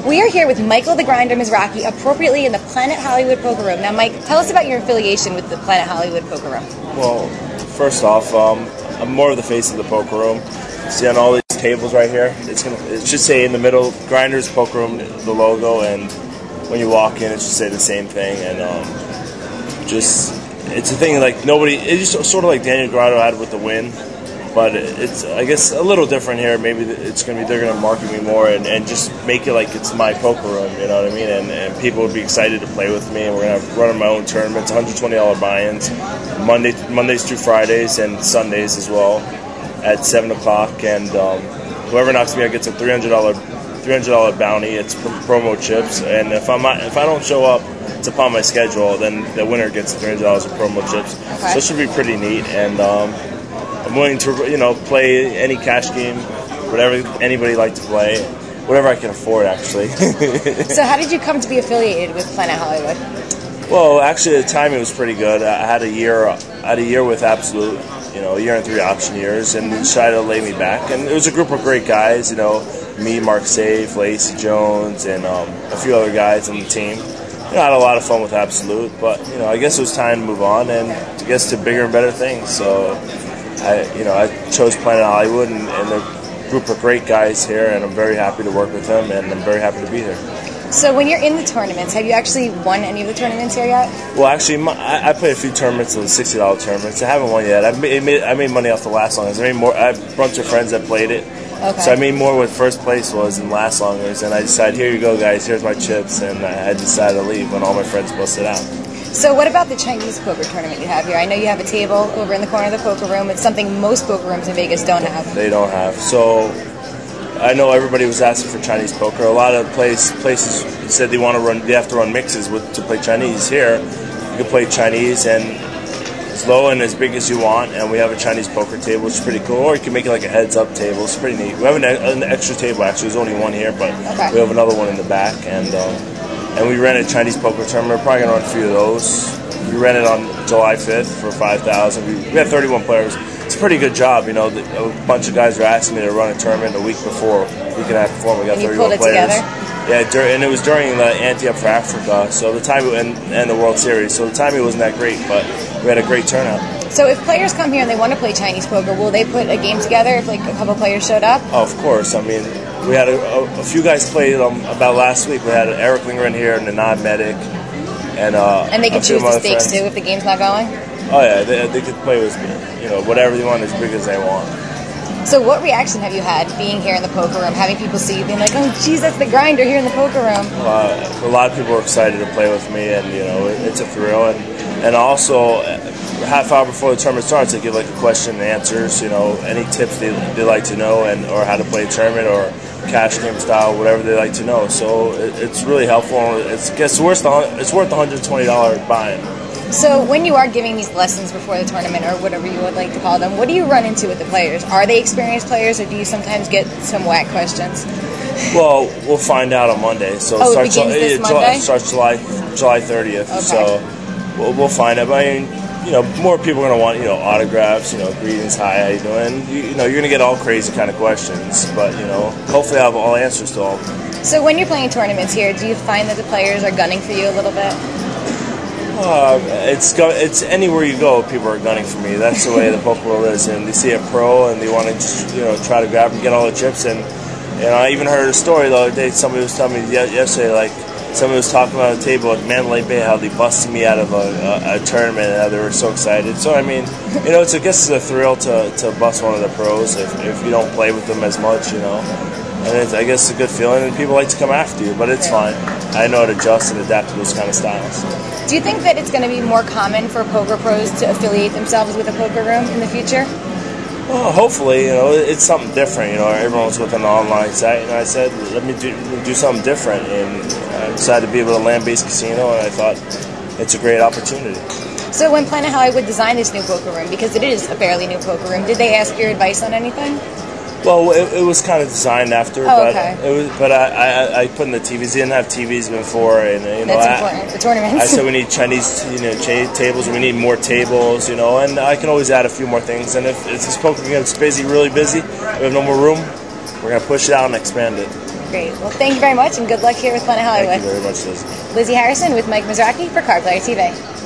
We are here with Michael the Grinder Mizrachi, appropriately in the Planet Hollywood Poker Room. Now, Mike, tell us about your affiliation with the Planet Hollywood Poker Room. Well, first off, I'm more of the face of the poker room. See on all these tables right here, it should say in the middle, Grinders Poker Room, the logo, and when you walk in, it should say the same thing. And it's a thing like nobody. It's just sort of like Daniel Grotto had with the win. But it's, I guess, a little different here. Maybe they're gonna market me more and just make it like it's my poker room. You know what I mean? And people would be excited to play with me. And we're gonna run my own tournaments, $120 buy-ins, Mondays through Fridays and Sundays as well, at 7 o'clock. And whoever knocks me out gets a $300 bounty. It's promo chips. And if I don't show up, it's upon my schedule. Then the winner gets $300 of promo chips. Okay. So it should be pretty neat. And I'm willing to, play any cash game, whatever anybody like to play, whatever I can afford, actually. So how did you come to be affiliated with Planet Hollywood? Well, actually, at the time it was pretty good. I had a year with Absolute, a year and 3 option years, and decided to lay me back. And it was a group of great guys, me, Mark Safe, Lacey Jones, and a few other guys on the team. I had a lot of fun with Absolute, but I guess it was time to move on and to get to bigger and better things. So I chose Planet Hollywood and a group of great guys here, and I'm very happy to work with them, and I'm very happy to be here. So when you're in the tournaments, have you actually won any of the tournaments here yet? Well, actually, I played a few tournaments, the $60 tournaments. I haven't won yet. I made money off the last longers. I have a bunch of friends that played it. Okay. So I made more what first place was in last longers, and I decided, here you go, guys, here's my chips, and I decided to leave when all my friends busted out. So what about the Chinese poker tournament you have here? I know you have a table over in the corner of the poker room. It's something most poker rooms in Vegas don't have. They don't have. So I know everybody was asking for Chinese poker. A lot of places said they have to run mixes to play Chinese. Here, you can play Chinese and as low and as big as you want, and we have a Chinese poker table, which is pretty cool. Or you can make it like a heads-up table. It's pretty neat. We have an extra table, actually. There's only one here, but we have another one in the back. And we ran a Chinese poker tournament. We're probably going to run a few of those. We ran it on July 5th for $5,000. We had 31 players. It's a pretty good job. A bunch of guys were asking me to run a tournament a week and a half before. We got 31 players. Yeah, and it was during the Ante Up for Africa, so the time and the World Series. So the timing wasn't that great, but we had a great turnout. So if players come here and they want to play Chinese poker, will they put a game together if a couple players showed up? Oh, of course. We had a few guys played about last week. We had Eric Linger in here and Anand Medic. And they can choose the stakes too if the game's not going? Oh yeah, they could play with me. Whatever they want, as big as they want. So what reaction have you had being here in the poker room, having people see you being like, oh geez, that's the Grinder here in the poker room? A lot of people are excited to play with me, and it's a thrill. And also, a half hour before the tournament starts, they give a question and answers. Any tips they like to know, or how to play a tournament, or cash game style, whatever they like to know. So it's really helpful. It's worth the $120 buy-in. So when you are giving these lessons before the tournament, or whatever you would like to call them, what do you run into with the players? Are they experienced players, or do you sometimes get some whack questions? Well, we'll find out on Monday. So it begins this Monday? It starts July 30th. Okay. So we'll find out. More people are going to want, autographs, greetings, hi, how you doing? You're going to get all crazy kind of questions, but, hopefully I have all answers to all of them. So when you're playing tournaments here, do you find that the players are gunning for you a little bit? It's anywhere you go, people are gunning for me. That's the way the poker world is, and they see a pro and they want to, try to grab and get all the chips. And I even heard a story the other day. Somebody was telling me yesterday, somebody was talking about a table at Mandalay Bay, how they busted me out of a tournament and how they were so excited. So, I guess it's a thrill to bust one of the pros if you don't play with them as much, And I guess it's a good feeling, and people like to come after you, but it's fine. I know how to adjust and adapt to those kind of styles. Do you think that it's going to be more common for poker pros to affiliate themselves with a poker room in the future? Well, hopefully, it's something different. Everyone's with an online site, and I said, let me do something different, and I decided to be able to land-based casino, and I thought it's a great opportunity. So when Planet Hollywood designed this new poker room, because it is a fairly new poker room, did they ask your advice on anything? Well, it was kind of designed after, okay. But I put in the TVs. They didn't have TVs before, and that's important. The tournaments. I said we need Chinese, tables. We need more tables, and I can always add a few more things. And if this poker gets busy, really busy, we have no more room, we're gonna push it out and expand it. Great. Well, thank you very much, and good luck here with Planet Hollywood. Thank you very much, Liz. Lizzie Harrison with Mike Mizrachi for Card Player TV.